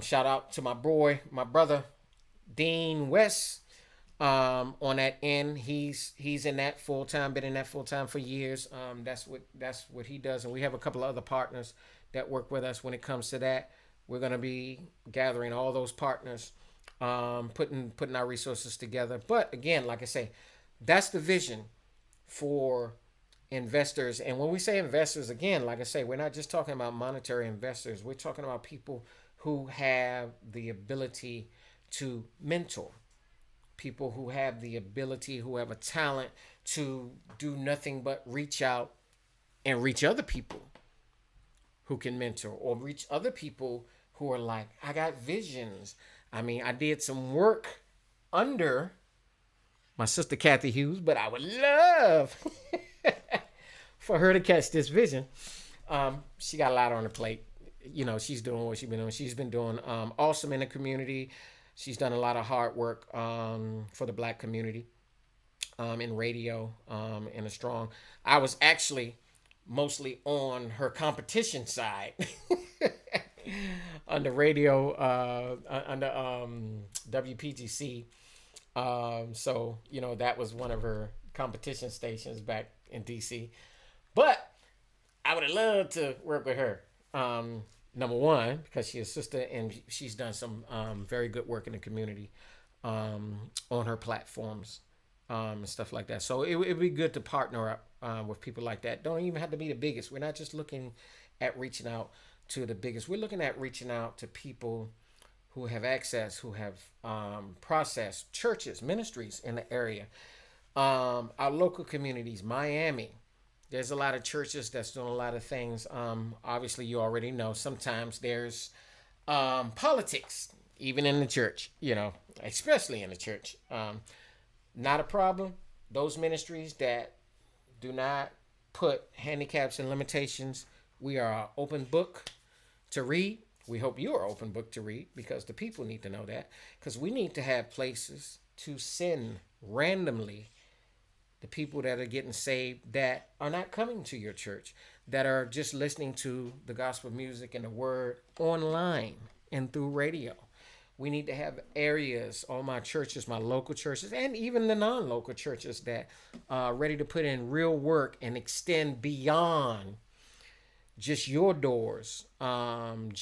Shout out to my brother, Dean West. On that end, he's in that full time, been in that full time for years. That's what he does, and we have a couple of other partners that work with us when it comes to that. We're gonna be gathering all those partners, putting our resources together. But again, like I say, that's the vision for investors. And when we say investors, again, like I say, we're not just talking about monetary investors. We're talking about people who have the ability to mentor people who have the ability, who have a talent to do nothing but reach out and reach other people who can mentor, or reach other people who are like, I got visions. I mean, I did some work under my sister Kathy Hughes, but I would love for her to catch this vision. She got a lot on her plate. You know, she's doing what she's been doing. She's been doing awesome in the community. She's done a lot of hard work for the Black community in radio and a strong. I was actually mostly on her competition side on the radio under WPGC. So, you know, that was one of her competition stations back in DC. But I would have loved to work with her. Number one, because she's a sister and she's done some very good work in the community on her platforms and stuff like that. So it would be good to partner up with people like that. Don't even have to be the biggest. We're not just looking at reaching out to the biggest. We're looking at reaching out to people who have access, who have processed churches, ministries in the area. Our local communities, Miami. There's a lot of churches that's doing a lot of things. Obviously, you already know sometimes there's politics, even in the church, you know, especially in the church. Not a problem. Those ministries that do not put handicaps and limitations, we are an open book to read. We hope you are open book to read, because the people need to know that. Because we need to have places to send randomly the people that are getting saved that are not coming to your church, that are just listening to the gospel music and the word online and through radio. We need to have areas, all my churches, my local churches, and even the non-local churches that are ready to put in real work and extend beyond just your doors, beyond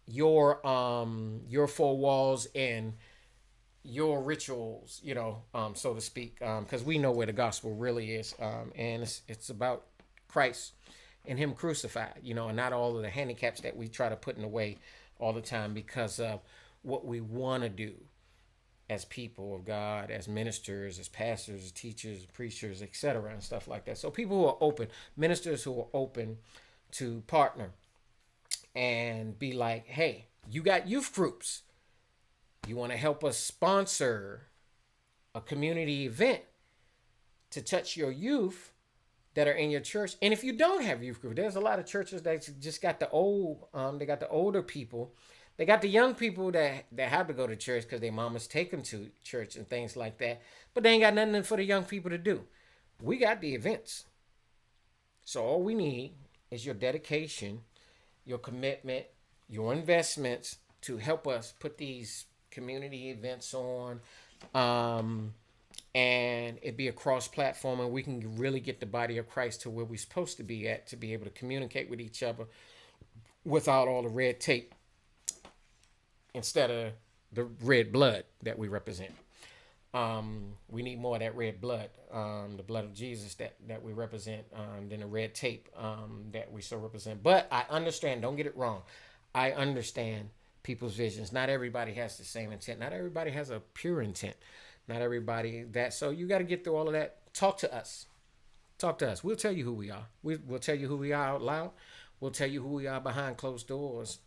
your four walls and your rituals, you know, so to speak, because we know where the gospel really is, and it's about Christ and Him crucified, you know, and not all of the handicaps that we try to put in the way all the time because of what we want to do as people of God, as ministers, as pastors, as teachers, preachers, etc., and stuff like that. So people who are open, ministers who are open to partner and be like, hey, you got youth groups. You want to help us sponsor a community event to touch your youth that are in your church. And if you don't have youth group, there's a lot of churches that just got the they got the older people. They got the young people that have to go to church because their mamas take them to church and things like that. But they ain't got nothing for the young people to do. We got the events. So all we need is your dedication, your commitment, your investments to help us put these community events on, and it be a cross platform, and we can really get the body of Christ to where we're supposed to be at, to be able to communicate with each other without all the red tape instead of the red blood that we represent. We need more of that red blood, the blood of Jesus that we represent, than the red tape that we so represent. But I understand, don't get it wrong, I understand people's visions. Not everybody has the same intent. Not everybody has a pure intent. Not everybody that. So you got to get through all of that. Talk to us. Talk to us. We'll tell you who we are. We'll tell you who we are out loud. We'll tell you who we are behind closed doors.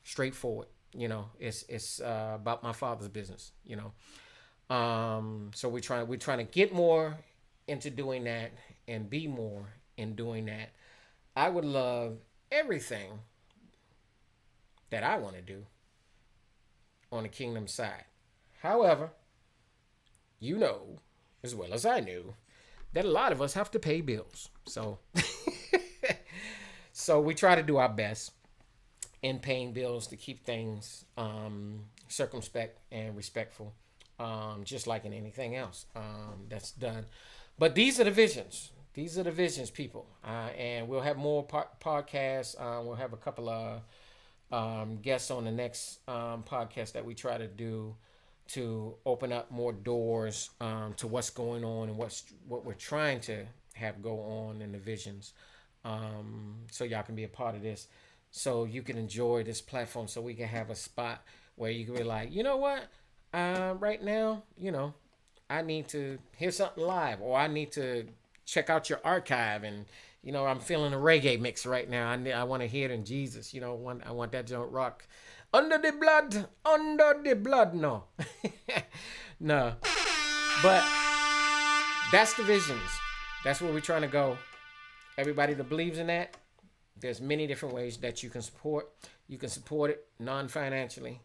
Straightforward. You know, it's about my Father's business. You know, so we're trying to get more into doing that and be more in doing that. I would love everything that I want to do on the kingdom side. However, you know, as well as I knew, that a lot of us have to pay bills. So, so we try to do our best in paying bills to keep things circumspect and respectful, just like in anything else that's done. But these are the visions. These are the visions, people. And we'll have more podcasts. We'll have a couple of guests on the next podcast that we try to do to open up more doors to what's going on and what we're trying to have go on in the visions, so y'all can be a part of this. so you can enjoy this platform, so we can have a spot where you can be like, you know what, right now, I need to hear something live, or I need to check out your archive, and I'm feeling a reggae mix right now. I want to hear it in Jesus. I want that joint rock. Under the blood, no. No. But that's the visions. That's where we're trying to go. Everybody that believes in that, there's many different ways that you can support. You can support it non-financially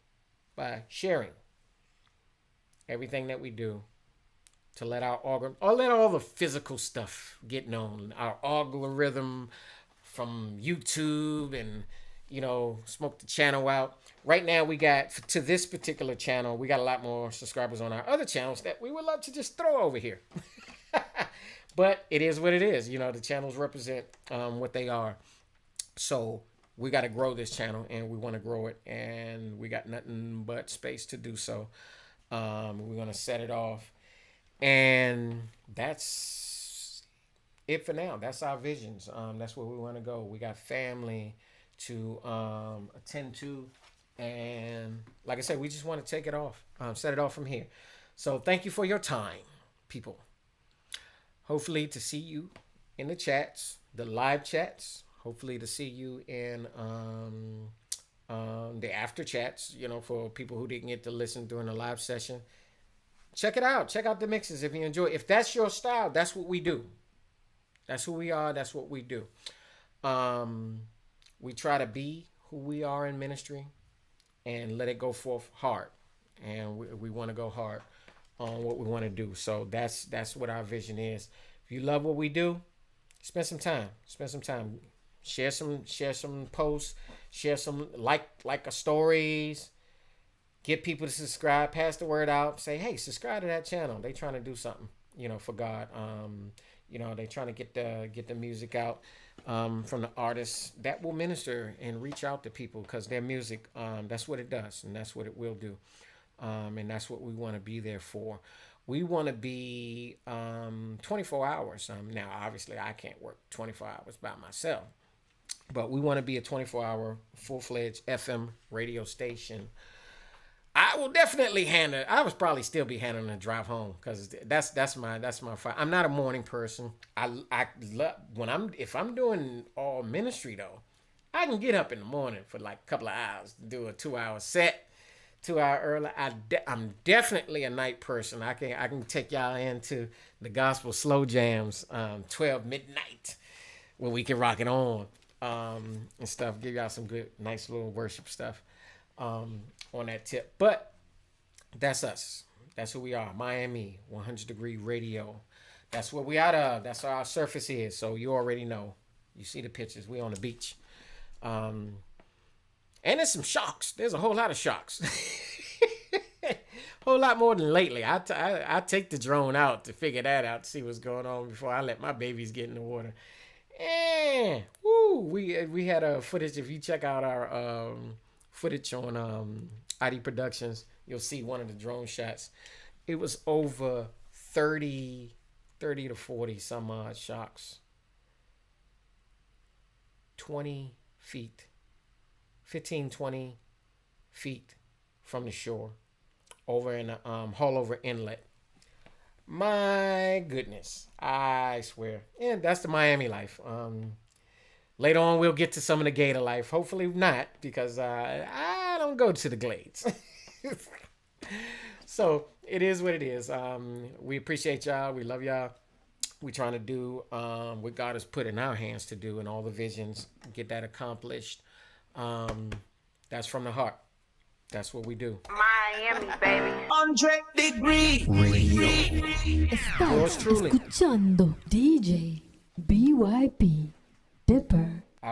by sharing everything that we do, to let our let all the physical stuff get known. Our algorithm from YouTube, and smoke the channel out. Right now we got, to this particular channel, we got a lot more subscribers on our other channels that we would love to just throw over here. But it is what it is. The channels represent what they are. So we got to grow this channel, and we want to grow it, and we got nothing but space to do so. We're going to set it off. And that's it for now. That's our visions. That's where we want to go. We got family to attend to. And like I said, we just want to take it off, set it off from here. So thank you for your time, people. Hopefully to see you in the chats, the live chats. Hopefully to see you in the after chats, for people who didn't get to listen during the live session. Check it out. Check out the mixes if you enjoy. If that's your style, that's what we do. That's who we are. That's what we do. We try to be who we are in ministry and let it go forth hard. And we want to go hard on what we want to do. So that's what our vision is. If you love what we do, spend some time. Spend some time. Share some posts. Share some like a stories. Get people to subscribe. Pass the word out. Say, hey, subscribe to that channel. They trying to do something, for God. They trying to get the music out from the artists that will minister and reach out to people, because their music, that's what it does, and that's what it will do, and that's what we want to be there for. We want to be 24 hours. Now, obviously, I can't work 24 hours by myself, but we want to be a 24-hour, full-fledged FM radio station. I will definitely handle. I would probably still be handling the drive home, because that's my fight. I'm not a morning person. I love if I'm doing all ministry though, I can get up in the morning for like a couple of hours, do a 2-hour set, 2 hour early. I'm definitely a night person. I can take y'all into the gospel slow jams, 12 midnight, where we can rock it on and stuff. Give y'all some good, nice little worship stuff. On that tip. But that's us. That's who we are. Miami 100 Radio. That's where we out of. That's where our surface is. So you already know. You see the pictures. We on the beach. And there's some sharks. There's a whole lot of sharks. Whole lot more than lately. I take the drone out to figure that out, to see what's going on before I let my babies get in the water. And we had a footage. If you check out our footage on ID Productions, you'll see one of the drone shots. It was over 30 to 40 some odd sharks. 20 feet, 15, 20 feet from the shore, over in the Haulover Inlet. My goodness, I swear. And that's the Miami life. Later on, we'll get to some of the Gator life. Hopefully not, because I don't go to the Glades. So it is what it is. We appreciate y'all. We love y'all. We're trying to do what God has put in our hands to do, and all the visions, get that accomplished. That's from the heart. That's what we do. Miami, baby. 100 Degree Radio. Estás escuchando DJ BYP Dipper.